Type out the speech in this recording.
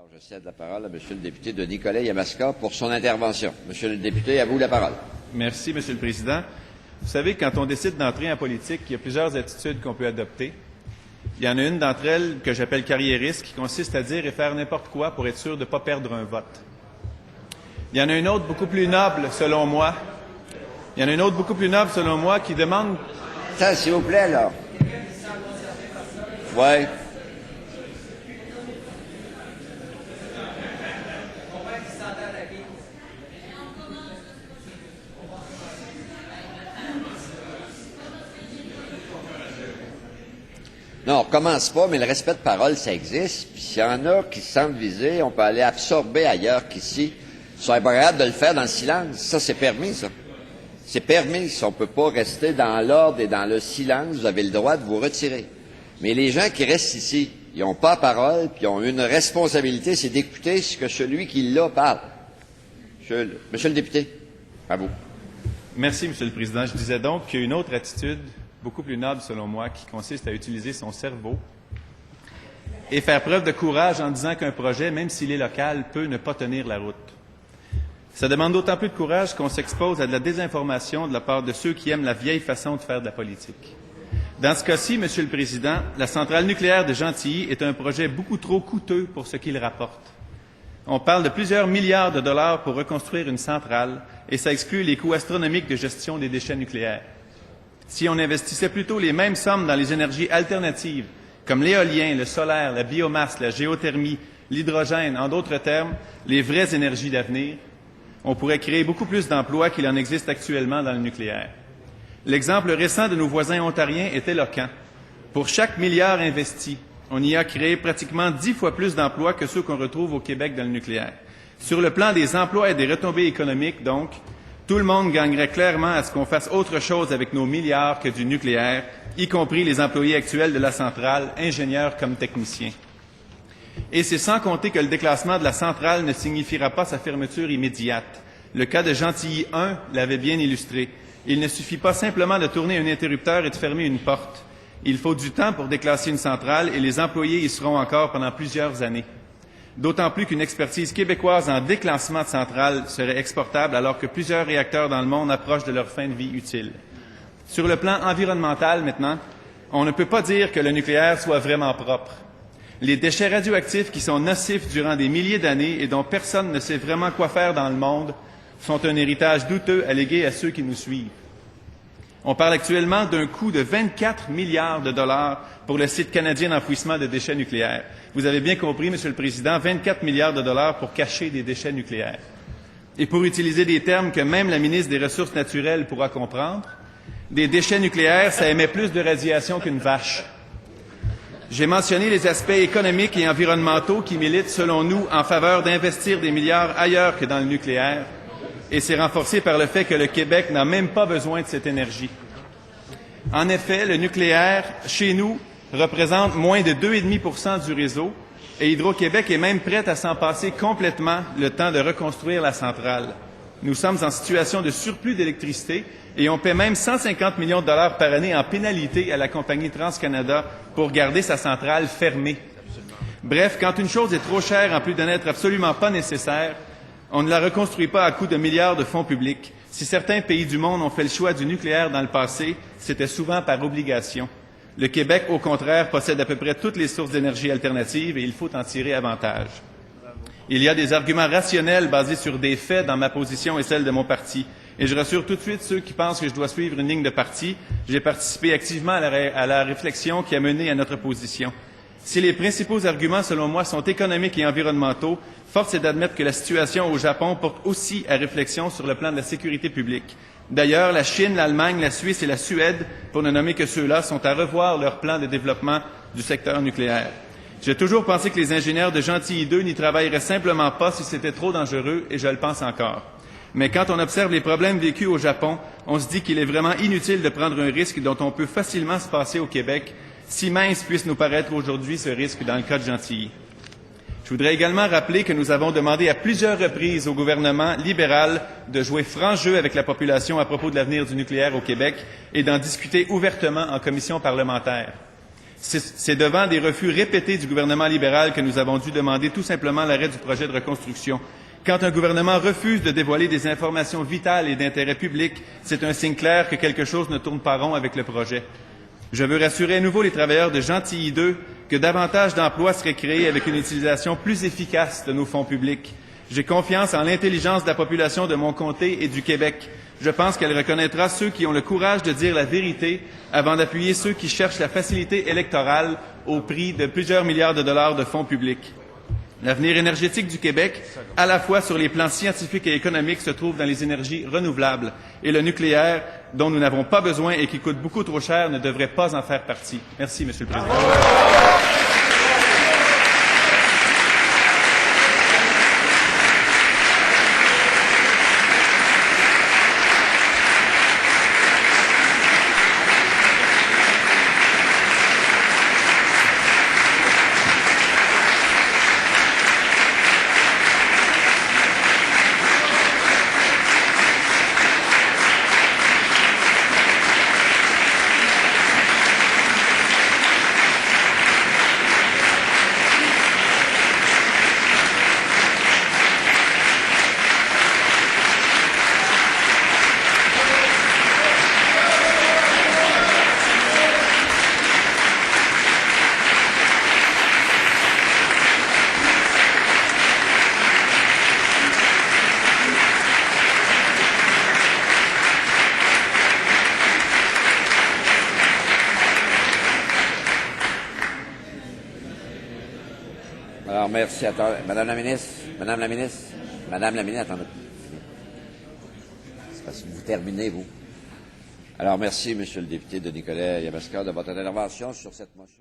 Alors, je cède la parole à Monsieur le député de Nicolet-Yamaska pour son intervention. Monsieur le député, à vous la parole. Merci, Monsieur le Président. Vous savez, quand on décide d'entrer en politique, il y a plusieurs attitudes qu'on peut adopter. Il y en a une d'entre elles que j'appelle carriériste, qui consiste à dire et faire n'importe quoi pour être sûr de ne pas perdre un vote. Il y en a une autre beaucoup plus noble, selon moi. Qui demande... Ça, s'il vous plaît, là. Ouais. Non, on recommence pas, mais le respect de parole, ça existe. Puis s'il y en a qui se sentent visés, on peut aller absorber ailleurs qu'ici. Ils sont pas capables de le faire dans le silence. Ça, c'est permis, ça. C'est permis. On ne peut pas rester dans l'ordre et dans le silence. Vous avez le droit de vous retirer. Mais les gens qui restent ici, ils n'ont pas parole, puis ils ont une responsabilité, c'est d'écouter ce que celui qui l'a parle. Monsieur le député, à vous. Merci, Monsieur le Président. Je disais donc qu'il y a une autre attitude beaucoup plus noble, selon moi, qui consiste à utiliser son cerveau et faire preuve de courage en disant qu'un projet, même s'il est local, peut ne pas tenir la route. Ça demande d'autant plus de courage qu'on s'expose à de la désinformation de la part de ceux qui aiment la vieille façon de faire de la politique. Dans ce cas-ci, Monsieur le Président, la centrale nucléaire de Gentilly est un projet beaucoup trop coûteux pour ce qu'il rapporte. On parle de plusieurs milliards de dollars pour reconstruire une centrale et ça exclut les coûts astronomiques de gestion des déchets nucléaires. Si on investissait plutôt les mêmes sommes dans les énergies alternatives, comme l'éolien, le solaire, la biomasse, la géothermie, l'hydrogène, en d'autres termes, les vraies énergies d'avenir, on pourrait créer beaucoup plus d'emplois qu'il en existe actuellement dans le nucléaire. L'exemple récent de nos voisins ontariens est éloquent. Pour chaque milliard investi, on y a créé pratiquement 10 fois plus d'emplois que ceux qu'on retrouve au Québec dans le nucléaire. Sur le plan des emplois et des retombées économiques, donc, tout le monde gagnerait clairement à ce qu'on fasse autre chose avec nos milliards que du nucléaire, y compris les employés actuels de la centrale, ingénieurs comme techniciens. Et c'est sans compter que le déclassement de la centrale ne signifiera pas sa fermeture immédiate. Le cas de Gentilly 1 l'avait bien illustré. Il ne suffit pas simplement de tourner un interrupteur et de fermer une porte. Il faut du temps pour déclasser une centrale et les employés y seront encore pendant plusieurs années. D'autant plus qu'une expertise québécoise en déclassement de centrales serait exportable alors que plusieurs réacteurs dans le monde approchent de leur fin de vie utile. Sur le plan environnemental, maintenant, on ne peut pas dire que le nucléaire soit vraiment propre. Les déchets radioactifs qui sont nocifs durant des milliers d'années et dont personne ne sait vraiment quoi faire dans le monde sont un héritage douteux à léguer à ceux qui nous suivent. On parle actuellement d'un coût de 24 milliards de dollars pour le site canadien d'enfouissement de déchets nucléaires. Vous avez bien compris, Monsieur le Président, 24 milliards de dollars pour cacher des déchets nucléaires. Et pour utiliser des termes que même la ministre des Ressources naturelles pourra comprendre, des déchets nucléaires, ça émet plus de radiation qu'une vache. J'ai mentionné les aspects économiques et environnementaux qui militent, selon nous, en faveur d'investir des milliards ailleurs que dans le nucléaire, et c'est renforcé par le fait que le Québec n'a même pas besoin de cette énergie. En effet, le nucléaire, chez nous, représente moins de 2,5 % du réseau et Hydro-Québec est même prête à s'en passer complètement le temps de reconstruire la centrale. Nous sommes en situation de surplus d'électricité et on paie même 150 millions de dollars par année en pénalité à la compagnie TransCanada pour garder sa centrale fermée. Bref, quand une chose est trop chère en plus de n'être absolument pas nécessaire, on ne la reconstruit pas à coût de milliards de fonds publics. Si certains pays du monde ont fait le choix du nucléaire dans le passé, c'était souvent par obligation. Le Québec, au contraire, possède à peu près toutes les sources d'énergie alternatives et il faut en tirer avantage. Il y a des arguments rationnels basés sur des faits dans ma position et celle de mon parti. Et je rassure tout de suite ceux qui pensent que je dois suivre une ligne de parti. J'ai participé activement à la réflexion qui a mené à notre position. Si les principaux arguments, selon moi, sont économiques et environnementaux, force est d'admettre que la situation au Japon porte aussi à réflexion sur le plan de la sécurité publique. D'ailleurs, la Chine, l'Allemagne, la Suisse et la Suède, pour ne nommer que ceux-là, sont à revoir leur plan de développement du secteur nucléaire. J'ai toujours pensé que les ingénieurs de Gentilly 2 n'y travailleraient simplement pas si c'était trop dangereux, et je le pense encore. Mais quand on observe les problèmes vécus au Japon, on se dit qu'il est vraiment inutile de prendre un risque dont on peut facilement se passer au Québec, si mince puisse nous paraître aujourd'hui ce risque dans le cas de Gentilly. Je voudrais également rappeler que nous avons demandé à plusieurs reprises au gouvernement libéral de jouer franc jeu avec la population à propos de l'avenir du nucléaire au Québec et d'en discuter ouvertement en commission parlementaire. C'est devant des refus répétés du gouvernement libéral que nous avons dû demander tout simplement l'arrêt du projet de reconstruction. Quand un gouvernement refuse de dévoiler des informations vitales et d'intérêt public, c'est un signe clair que quelque chose ne tourne pas rond avec le projet. Je veux rassurer à nouveau les travailleurs de Gentilly 2 que davantage d'emplois seraient créés avec une utilisation plus efficace de nos fonds publics. J'ai confiance en l'intelligence de la population de mon comté et du Québec. Je pense qu'elle reconnaîtra ceux qui ont le courage de dire la vérité avant d'appuyer ceux qui cherchent la facilité électorale au prix de plusieurs milliards de dollars de fonds publics. L'avenir énergétique du Québec, à la fois sur les plans scientifiques et économiques, se trouve dans les énergies renouvelables. Et le nucléaire, dont nous n'avons pas besoin et qui coûte beaucoup trop cher, ne devrait pas en faire partie. Merci, Monsieur le Président. Alors, merci. Madame la ministre, attendez. C'est parce que vous terminez, vous. Alors, merci, Monsieur le député de Nicolet Yamaska, de votre intervention sur cette motion.